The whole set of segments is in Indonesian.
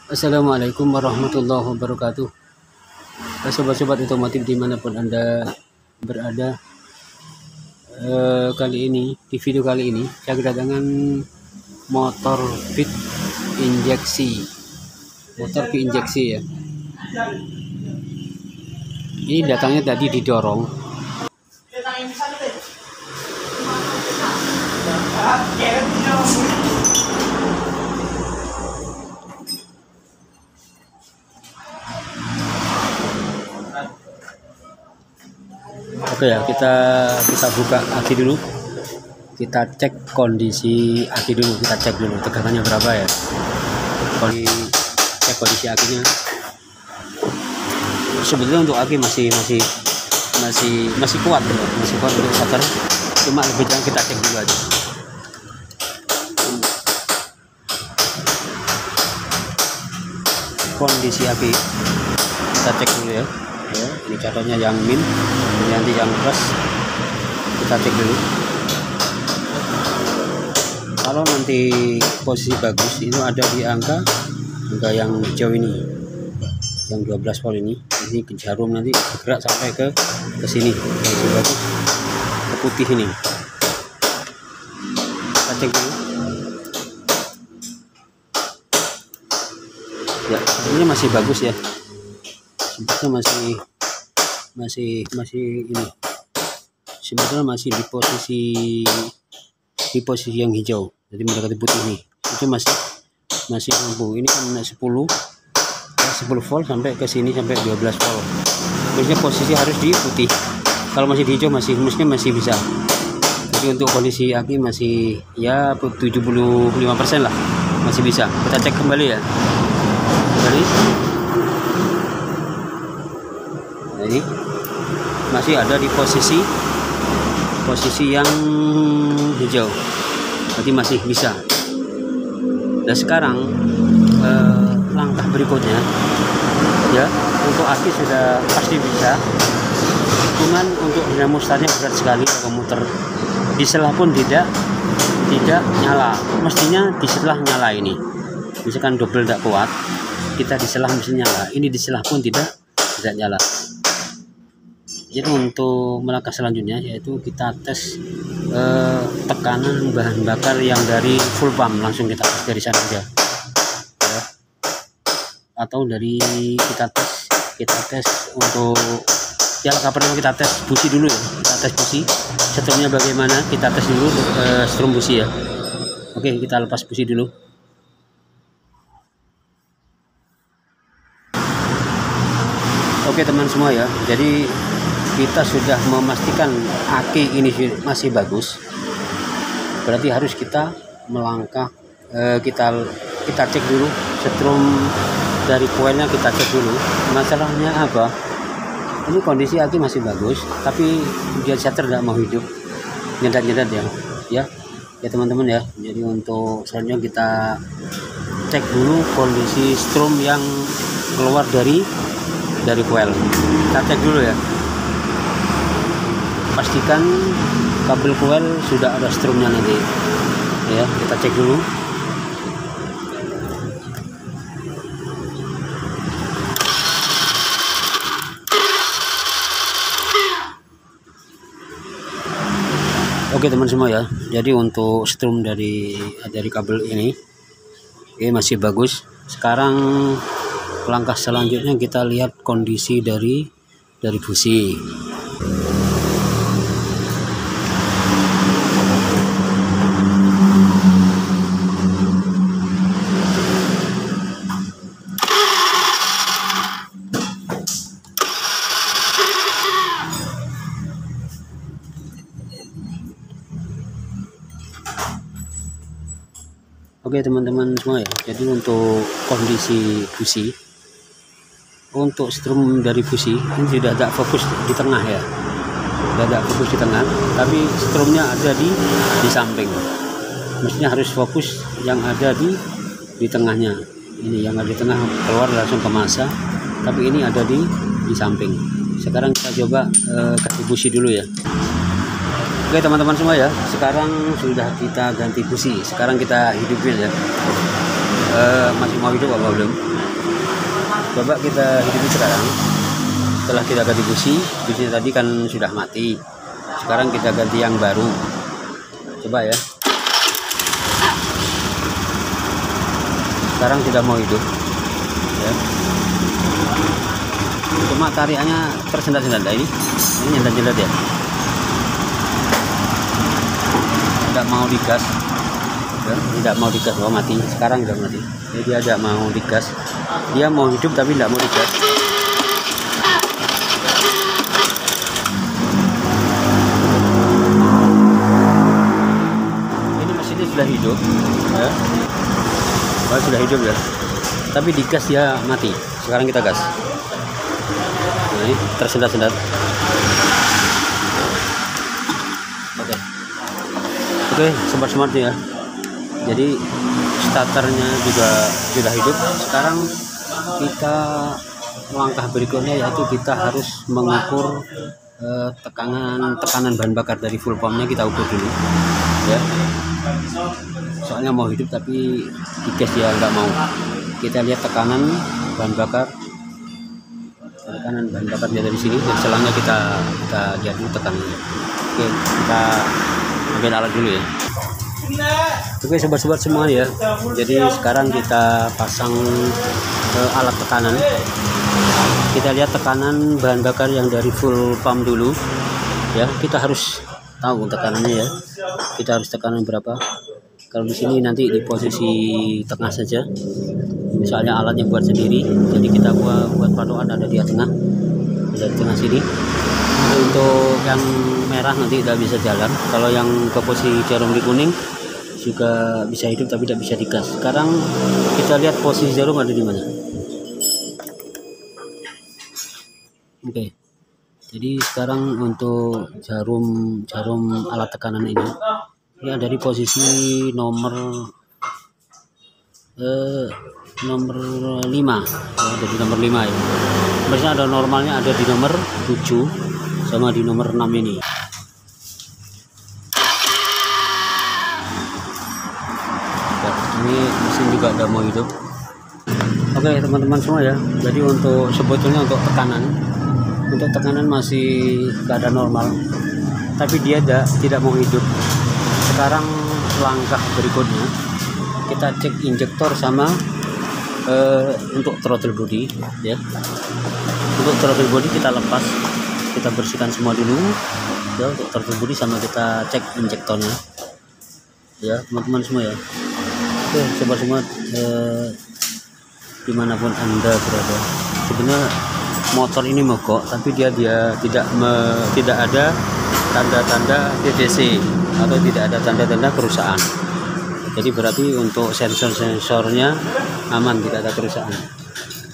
Assalamualaikum warahmatullahi wabarakatuh. Sobat-sobat otomotif dimanapun Anda berada, di video kali ini saya kedatangan motor V injeksi ya. Ini datangnya tadi didorong. Oke ya, kita buka aki dulu. Kita cek kondisi aki dulu, kita cek dulu tegangannya berapa ya. Cek kondisi akinya. Sebetulnya untuk aki masih kuat ya, masih kuat untuk starter. Cuma lebih jangan kita cek dulu aja. Kondisi aki kita cek dulu ya. Ini contohnya yang min, ini nanti yang plus. Kita cek dulu. Kalau nanti posisi bagus itu ada di angka yang hijau ini, yang 12 volt ini ke jarum, nanti bergerak sampai ke sini, yang bagus ke putih ini. Kita cek dulu. Ya, ini masih bagus ya. Sebetulnya masih ini. Sebetulnya masih di posisi yang hijau, jadi mendekati putih nih. Itu masih mampu. Ini kan 10 volt sampai ke sini sampai 12 volt. Maksudnya posisi harus di putih. Kalau masih di hijau masih bisa. Jadi untuk kondisi aki masih ya 75% lah, masih bisa. Kita cek kembali ya. Kembali. Nah, ini masih ada di posisi yang hijau, berarti masih bisa. Dan sekarang langkah berikutnya ya, untuk aki sudah pasti bisa, cuman untuk dinamo startnya berat sekali. Kalau muter di selah pun tidak nyala. Mestinya di selah nyala. Ini misalkan double tidak kuat, kita di selah mesti nyala. Ini di selah pun tidak nyala. Jadi untuk melangkah selanjutnya yaitu kita tes tekanan bahan bakar yang dari full pump, langsung kita tes dari sana aja ya. Atau dari kita tes untuk ya, pertama kita tes busi dulu ya. Kita tes busi setelahnya bagaimana, kita tes dulu strum busi ya. Oke, kita lepas busi dulu. Oke teman semua ya, jadi kita sudah memastikan aki ini masih bagus, berarti harus kita melangkah. Kita cek dulu setrum dari koilnya, kita cek dulu masalahnya apa. Ini kondisi aki masih bagus, tapi dia starter tidak mau hidup, nyedat ya teman-teman ya. Jadi untuk selanjutnya kita cek dulu kondisi strum yang keluar dari koil. Kita cek dulu ya, pastikan kabel koil sudah ada strumnya nanti ya. Kita cek dulu. Oke teman semua ya, jadi untuk strum dari kabel ini masih bagus. Sekarang langkah selanjutnya kita lihat kondisi dari busi. Oke teman-teman semua ya, jadi untuk kondisi busi, untuk strum dari busi ini sudah ada fokus di tengah ya, sudah ada fokus di tengah, tapi strumnya ada di samping. Mestinya harus fokus yang ada di tengahnya. Ini yang ada di tengah keluar langsung ke masa, tapi ini ada di samping. Sekarang kita coba ganti busi dulu ya. Oke teman-teman semua ya, sekarang sudah kita ganti busi. Sekarang kita hidupin ya. masih mau hidup apa belum. Coba kita hidupi sekarang. Setelah kita ganti businya tadi kan sudah mati, sekarang kita ganti yang baru. Coba ya, sekarang sudah mau hidup ya. Cuma tariannya tersendat-sendat ini nyendat-nyendat ya, tidak mau digas ya, tidak mau digas. Oh mati, sekarang sudah mati. Jadi dia tidak mau digas, dia mau hidup tapi tidak mau digas. Ini mesinnya sudah hidup ya. Oh, sudah hidup ya, tapi digas dia mati. Sekarang kita gas. Nah, ini tersendat-sendat. Oke, smart ya. Jadi starternya juga sudah hidup. Sekarang kita langkah berikutnya yaitu kita harus mengukur tekanan bahan bakar dari full pumpnya. Kita ukur dulu ya, soalnya mau hidup tapi digas dia nggak mau. Kita lihat tekanan bahan bakarnya dari sini, dari selangnya kita lihat dulu tekanannya. Oke, kita ambil alat dulu ya. Oke sobat-sobat semua ya, jadi sekarang kita pasang alat tekanan. Kita lihat tekanan bahan bakar yang dari full pump dulu ya. Kita harus tahu tekanannya ya, kita harus tekanan berapa. Kalau di sini nanti di posisi tengah saja, misalnya alatnya buat sendiri, jadi kita buat patokan ada di tengah, ada di tengah sini. Untuk yang merah nanti tidak bisa jalan. Kalau yang ke posisi jarum di kuning juga bisa hidup tapi tidak bisa digas. Sekarang kita lihat posisi jarum ada di mana. Oke, jadi sekarang untuk jarum alat tekanan ini ada di posisi nomor 5 ya, ada di nomor 5 ya. Biasanya ada normalnya ada di nomor 7 sama di nomor 6 ini. Ini mesin juga udah mau hidup. Oke teman-teman semua ya, jadi untuk sebetulnya untuk tekanan masih keadaan normal, tapi dia tidak mau hidup. Sekarang langkah berikutnya kita cek injektor sama untuk throttle body ya. Untuk throttle body kita lepas, kita bersihkan semua dulu ya. Untuk throttle body sama kita cek injektornya ya teman-teman semua ya. Oke sobat semua, dimanapun anda berada, sebenarnya motor ini mogok tapi dia tidak ada tanda-tanda TTC atau tidak ada tanda-tanda kerusakan. Jadi berarti untuk sensor-sensornya aman, tidak ada kerusakan.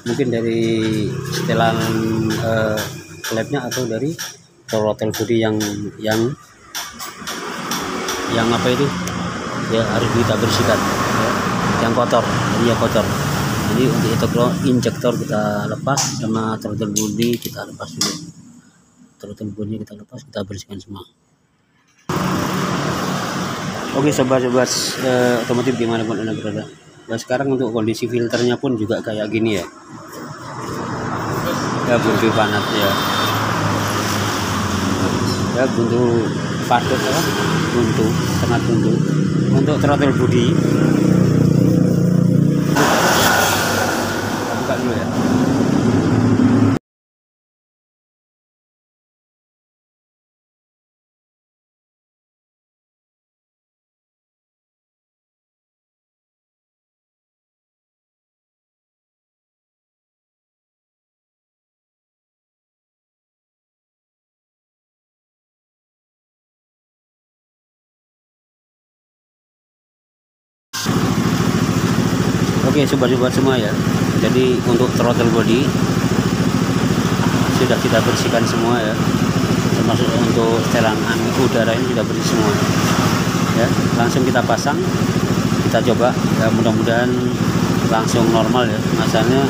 Mungkin dari setelan klepnya atau dari throttle body yang apa itu ya, harus kita bersihkan ya, yang kotor, jadi ya kotor. Jadi untuk injektor kita lepas sama throttle body kita lepas dulu. Throttle body kita lepas, kita bersihkan semua. Oke sobat-sobat otomotif dimanapun anda berada. Nah sekarang untuk kondisi filternya pun juga kayak gini ya. Ya buntu panat ya. Ya buntu patut apa? Buntu, sangat buntu. Untuk throttle body buka dulu ya. Oke sobat-sobat semua ya, jadi untuk throttle body sudah kita bersihkan semua ya, termasuk untuk setelan angin udara ini sudah bersih semua ya. Langsung kita pasang, kita coba ya, mudah-mudahan langsung normal ya. Masalahnya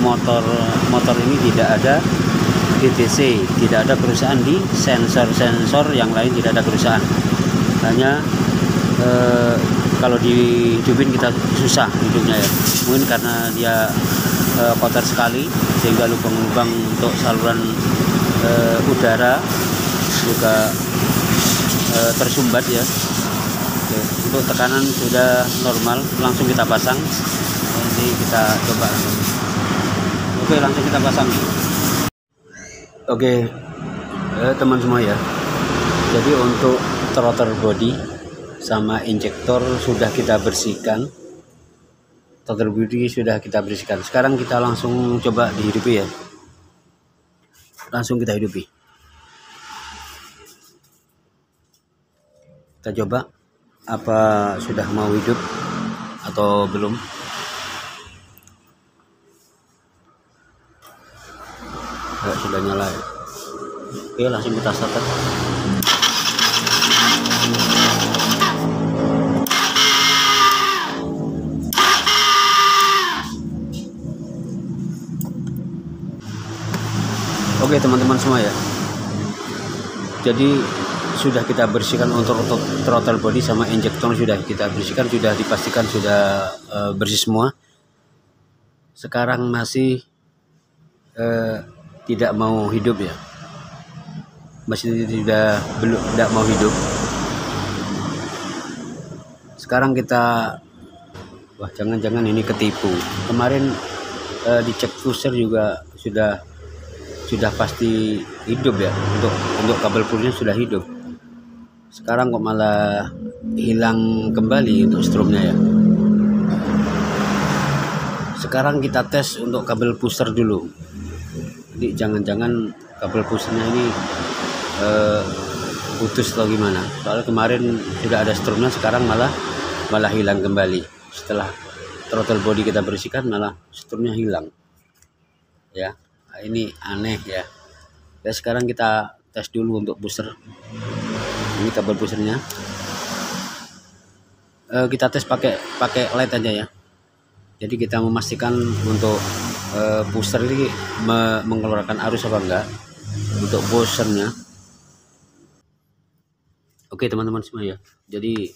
motor ini tidak ada DTC, tidak ada kerusakan di sensor yang lain, tidak ada kerusakan, hanya kalau dihidupin kita susah hidupnya ya, mungkin karena dia kotor sekali sehingga lubang-lubang untuk saluran udara juga tersumbat ya. Oke, untuk tekanan sudah normal, langsung kita pasang. Nanti kita coba. Oke, langsung kita pasang. Oke, teman semua ya, jadi untuk throttle body sama injektor sudah kita bersihkan. Throttle body sudah kita bersihkan. Sekarang kita langsung coba dihidupi ya, langsung kita hidupi. Kita coba apa sudah mau hidup atau belum. Sudah nyala ya. Oke, langsung kita starter. Oke teman-teman semua ya, jadi sudah kita bersihkan untuk throttle body sama injektor, sudah kita bersihkan, sudah dipastikan sudah bersih semua. Sekarang masih tidak mau hidup ya, masih tidak mau hidup. Sekarang kita, wah jangan-jangan ini ketipu. Kemarin dicek pusher juga sudah pasti hidup ya, untuk kabel pushnya sudah hidup. Sekarang kok malah hilang kembali untuk stromnya ya. Sekarang kita tes untuk kabel pusher dulu. Jadi jangan-jangan kabel pushernya ini putus atau gimana. Soalnya kemarin sudah ada stromnya, sekarang malah hilang kembali. Setelah throttle body kita bersihkan malah stromnya hilang. Ya. Ini aneh ya. Sekarang kita tes dulu untuk pusher. Ini kabel pushernya. Kita tes pakai LED aja ya. Jadi kita memastikan untuk pusher ini mengeluarkan arus apa enggak untuk pushernya. Oke teman-teman semua ya. Jadi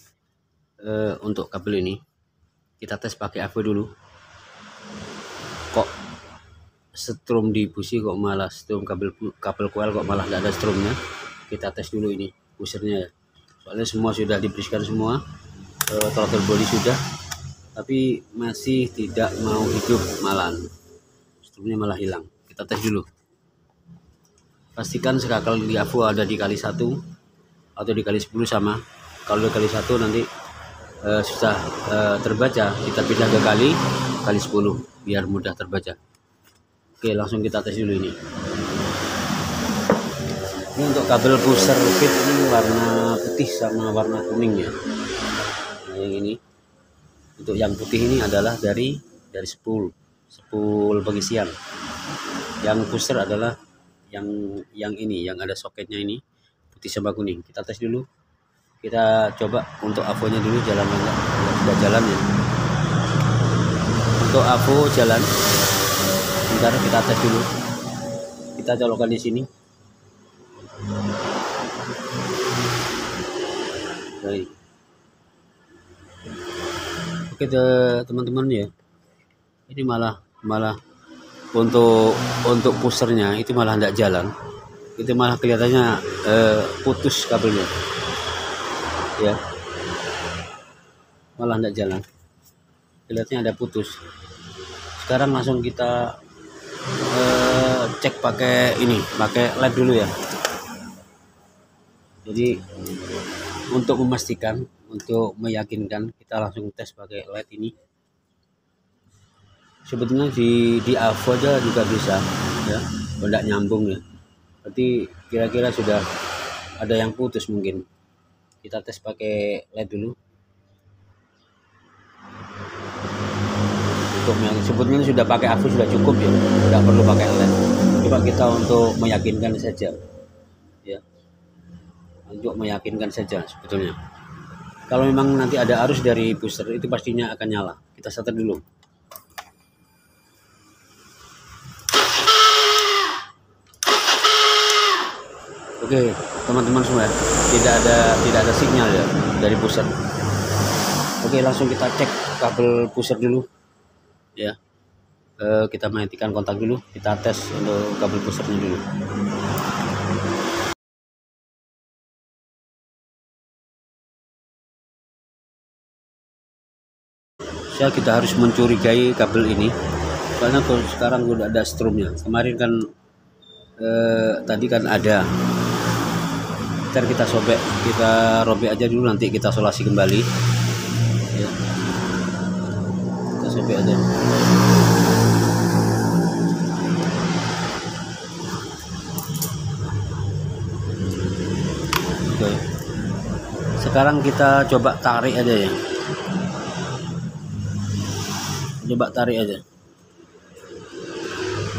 untuk kabel ini kita tes pakai AV dulu. Kok strom di busi kok malah strom kabel coil kok malah nggak ada stromnya. Kita tes dulu ini pushernya ya, soalnya semua sudah dibersihkan semua, throttle body sudah, tapi masih tidak mau hidup, malahan stromnya malah hilang. Kita tes dulu, pastikan sekakal di AVO ada di kali 1 atau di kali 10 sama. Kalau di kali 1 nanti susah terbaca, kita pindah ke kali 10 biar mudah terbaca. Oke, langsung kita tes dulu ini. Ini untuk kabel pusher fit ini warna putih sama warna kuning ya. Nah, yang ini untuk yang putih ini adalah dari spool pengisian. Yang pusher adalah yang ini, yang ada soketnya ini, putih sama kuning. Kita tes dulu. Kita coba untuk AVO-nya dulu jalan enggak? Sudah jalan ya. Untuk AVO jalan. Bentar, kita tes dulu. Kita colokkan di sini. Baik. Oke teman-teman ya. Ini malah untuk pushernya itu malah tidak jalan. Itu malah kelihatannya putus kabelnya. Ya. Malah tidak jalan. Kelihatannya ada putus. Sekarang langsung kita cek pakai LED dulu ya. Jadi untuk memastikan, untuk meyakinkan, kita langsung tes pakai LED ini. Sebetulnya di AVO aja juga bisa ya, tidak nyambung ya. Berarti kira-kira sudah ada yang putus mungkin. Kita tes pakai LED dulu. Sebetulnya sudah pakai AVO sudah cukup ya, tidak perlu pakai LED. Coba kita untuk meyakinkan saja ya, untuk meyakinkan saja sebetulnya. Kalau memang nanti ada arus dari pusher itu pastinya akan nyala. Kita starter dulu. Oke teman-teman semua, tidak ada sinyal ya dari pusher. Oke, langsung kita cek kabel pusher dulu ya. Kita matikan kontak dulu, kita tes untuk kabel pushernya dulu. Ya, kita harus mencurigai kabel ini karena sekarang udah ada strumnya. Kemarin kan tadi kan ada. Ntar kita robek aja dulu, nanti kita solasi kembali ya. Kita sobek aja. Oke. Sekarang kita coba tarik aja ya. Coba tarik aja.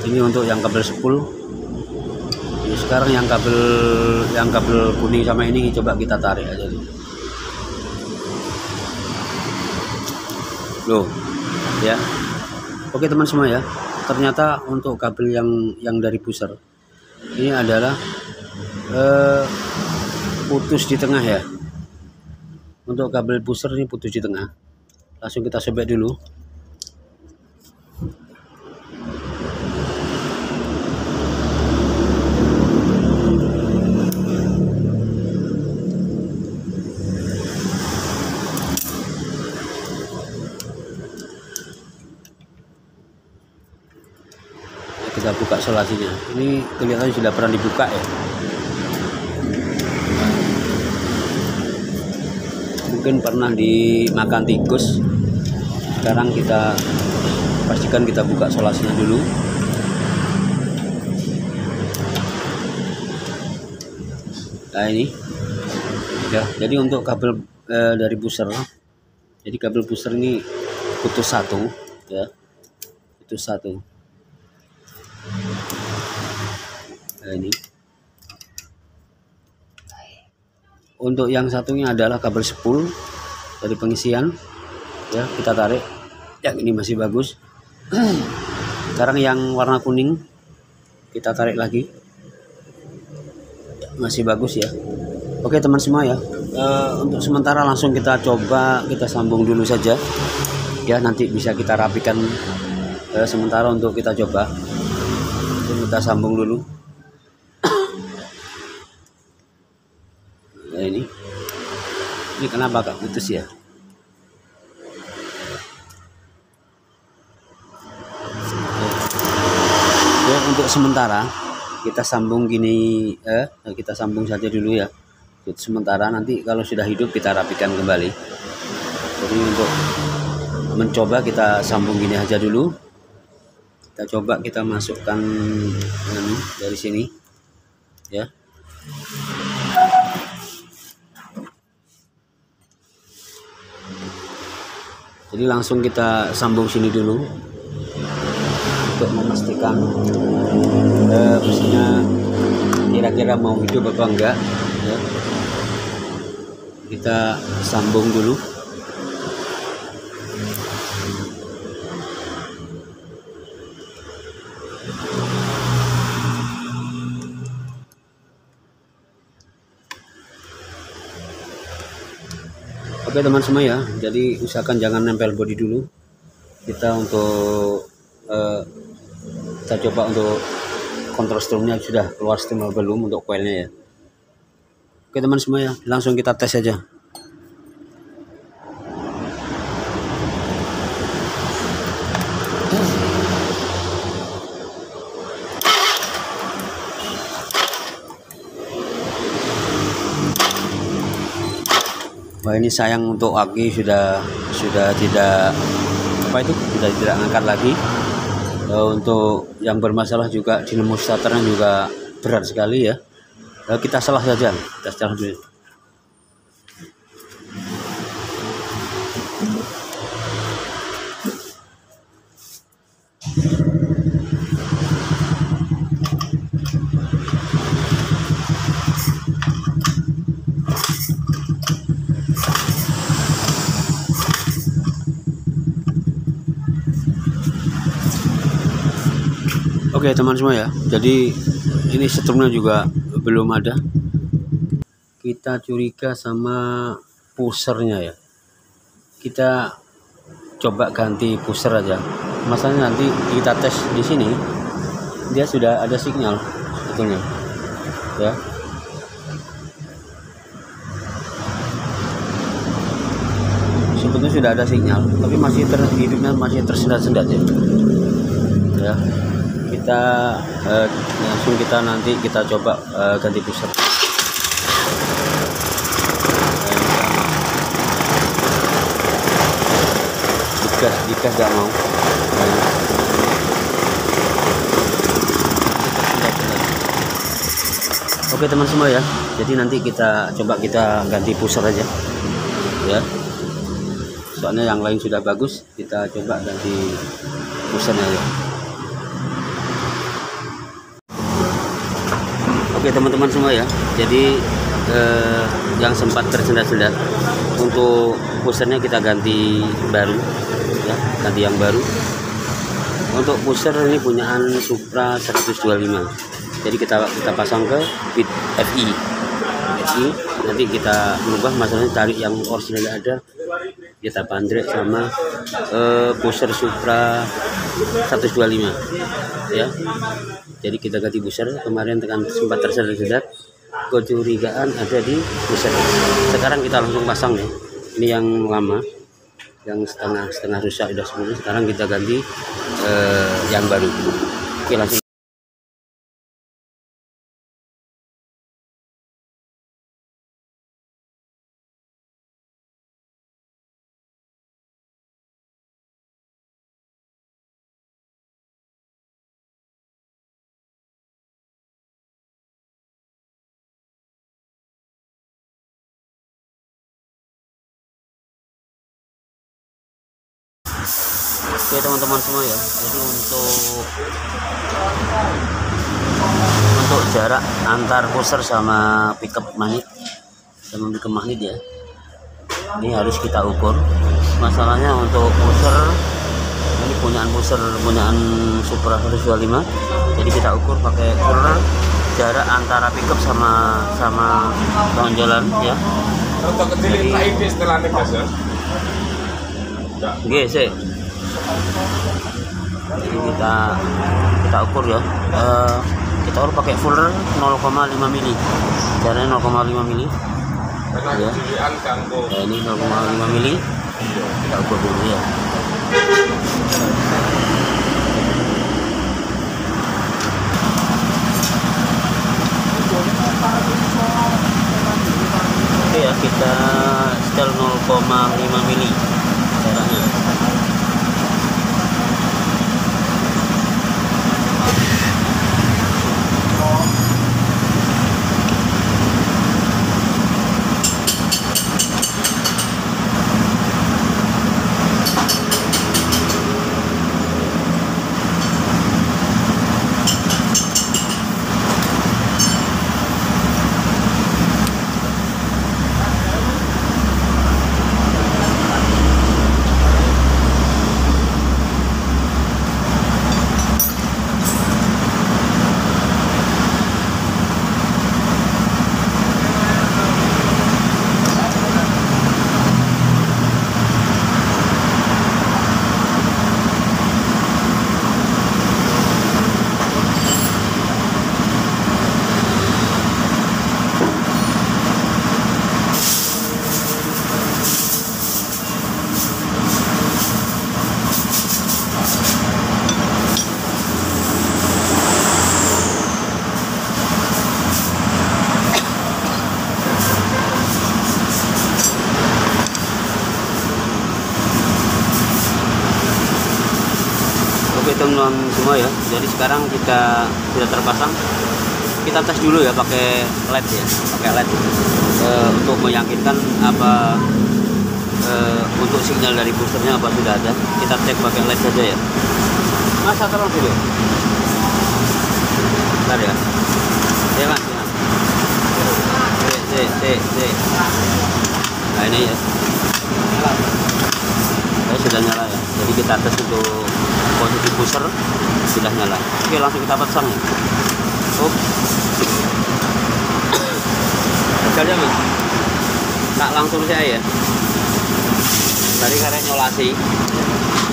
Ini untuk yang kabel spool. Jadi sekarang yang kabel kuning sama ini coba kita tarik aja nih. Loh, ya. Oke teman semua ya. Ternyata untuk kabel yang dari pusher ini adalah putus di tengah ya. Untuk kabel pusher ini putus di tengah. Langsung kita sobek dulu. Kita buka solasinya. Ini kelihatannya sudah pernah dibuka ya. Mungkin pernah dimakan tikus. Sekarang kita pastikan kita buka solasinya dulu. Nah ini ya, jadi untuk kabel dari pusher, jadi kabel pusher ini putus satu ya, putus satu. Nah ini untuk yang satunya adalah kabel spool dari pengisian ya, kita tarik. Yang ini masih bagus. Sekarang yang warna kuning kita tarik lagi, masih bagus ya. Oke teman semua ya, untuk sementara langsung kita coba kita sambung dulu saja ya, nanti bisa kita rapikan. Sementara untuk kita coba kita sambung dulu. Nah ini kenapa kak putus ya? Ya, untuk sementara kita sambung gini, kita sambung saja dulu ya. Untuk sementara, nanti kalau sudah hidup kita rapikan kembali. Jadi untuk mencoba kita sambung gini aja dulu. Kita coba kita masukkan ini dari sini ya. Jadi langsung kita sambung sini dulu untuk memastikan mesinnya kira-kira mau hidup apa enggak ya. Kita sambung dulu. Oke teman semua ya, jadi usahakan jangan nempel bodi dulu. Kita untuk kita coba untuk kontrol strumnya sudah keluar strum belum untuk coilnya ya. Oke teman semua ya, langsung kita tes aja. Wah ini sayang untuk aki sudah tidak sudah tidak ngangkat lagi. Untuk yang bermasalah juga dinamo starternya juga berat sekali ya. Kita salah saja, kita salah dulu. Oke teman semua ya, jadi ini strumnya juga belum ada. Kita curiga sama pushernya ya. kita coba ganti pusher aja. Masalahnya nanti kita tes di sini dia sudah ada sinyal sebetulnya ya. Sebetulnya sudah ada sinyal, tapi masih hidupnya masih tersendat-sendat ya. Kita langsung nanti kita coba ganti pusher. Digas gak mau. Oke teman semua ya, jadi nanti kita coba ganti pusher aja ya. Soalnya yang lain sudah bagus, kita coba ganti pushernya ya. Oke teman-teman semua ya, jadi yang sempat tersendat-sendat untuk pushernya kita ganti baru ya, ganti yang baru. Untuk pusher ini punyaan Supra 125. Jadi kita pasang ke bit FI. Nanti kita merubah, masalahnya tarik yang original ada, kita bandrek sama pusher Supra 125 ya. Jadi kita ganti pusher. Kemarin sempat tersendat, kecurigaan ada di pusher. Sekarang kita langsung pasang ya. Ini yang lama, yang setengah rusak udah semua. Sekarang kita ganti yang baru. Oke langsung. Oke teman-teman semua ya, jadi untuk jarak antar pusher sama pickup magnet ya, ini harus kita ukur. Masalahnya untuk pusher ini punyaan Supra 125, jadi kita ukur pakai ukur jarak antara pickup sama tonjolan ya. Untuk kecilin ini setelah negas ya. Oke, jadi kita ukur ya. Kita ukur pakai fuller 0,5 mili, jaraknya 0,5 mili ya. Ini 0,5 mili, kita ukur dulu ya. Oke ya, kita setel 0,5 mili jaraknya. Oke teman-teman semua ya, jadi sekarang kita sudah terpasang. Kita tes dulu ya pakai LED ya, pakai LED untuk meyakinkan apa untuk sinyal dari boosternya apa sudah ada. Kita cek pakai LED saja ya. Masa terang dulu. Bentar ya. Ya kan, nah ini ya. Sudah nyala ya, jadi kita tes untuk posisi pusher sudah nyala. Oke langsung kita pasang ya. Gagalnya mas, tak langsung saya ya. Tadi karena nyolasi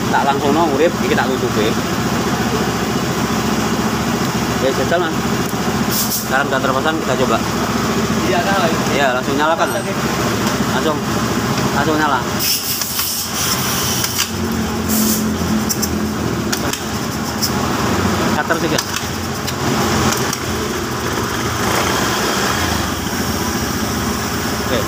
tak langsung urip iki tak tutupi. Ya jajal Mas. Sekarang udah terpesan, kita coba. Iya, nyala. Iya, langsung nyalakan. Langsung nyala. Cutter juga. Oke.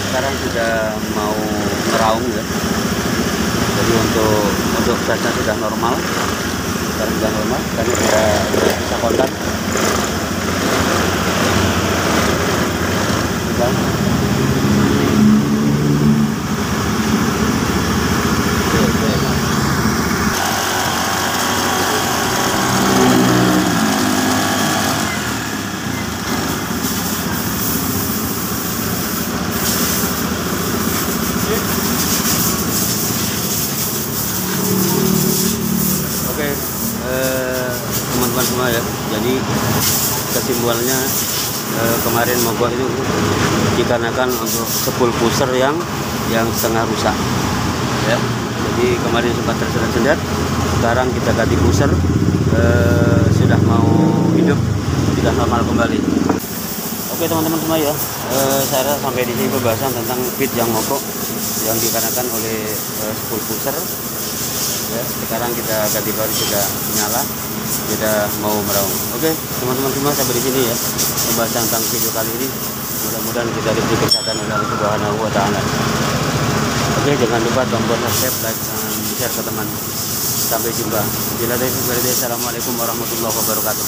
Sekarang sudah mau meraung ya. Jadi untuk gasnya sudah normal. Sekarang sudah normal, kami sudah bisa kontak. Sudah. Oke, teman-teman semua ya. Jadi kesimpulannya kemarin mogok itu dikarenakan untuk spool pusher yang setengah rusak. Ya. Jadi kemarin sempat tersendat-sendat. Sekarang kita ganti pusher, sudah mau hidup, sudah normal kembali. Oke teman-teman semua ya, saya rasa sampai di sini pembahasan tentang feed yang mogok yang dikarenakan oleh spool pusher. Ya, sekarang kita ganti baru sudah nyala, sudah mau meraung. Oke teman-teman semua, sampai di sini ya pembahasan tentang video kali ini. Mudah-mudahan kita diberi kesehatan oleh Allah Subhanahu wa Ta'ala. Oke, jangan lupa tombol subscribe, like, dan share ke teman. Sampai jumpa. Assalamualaikum warahmatullahi wabarakatuh.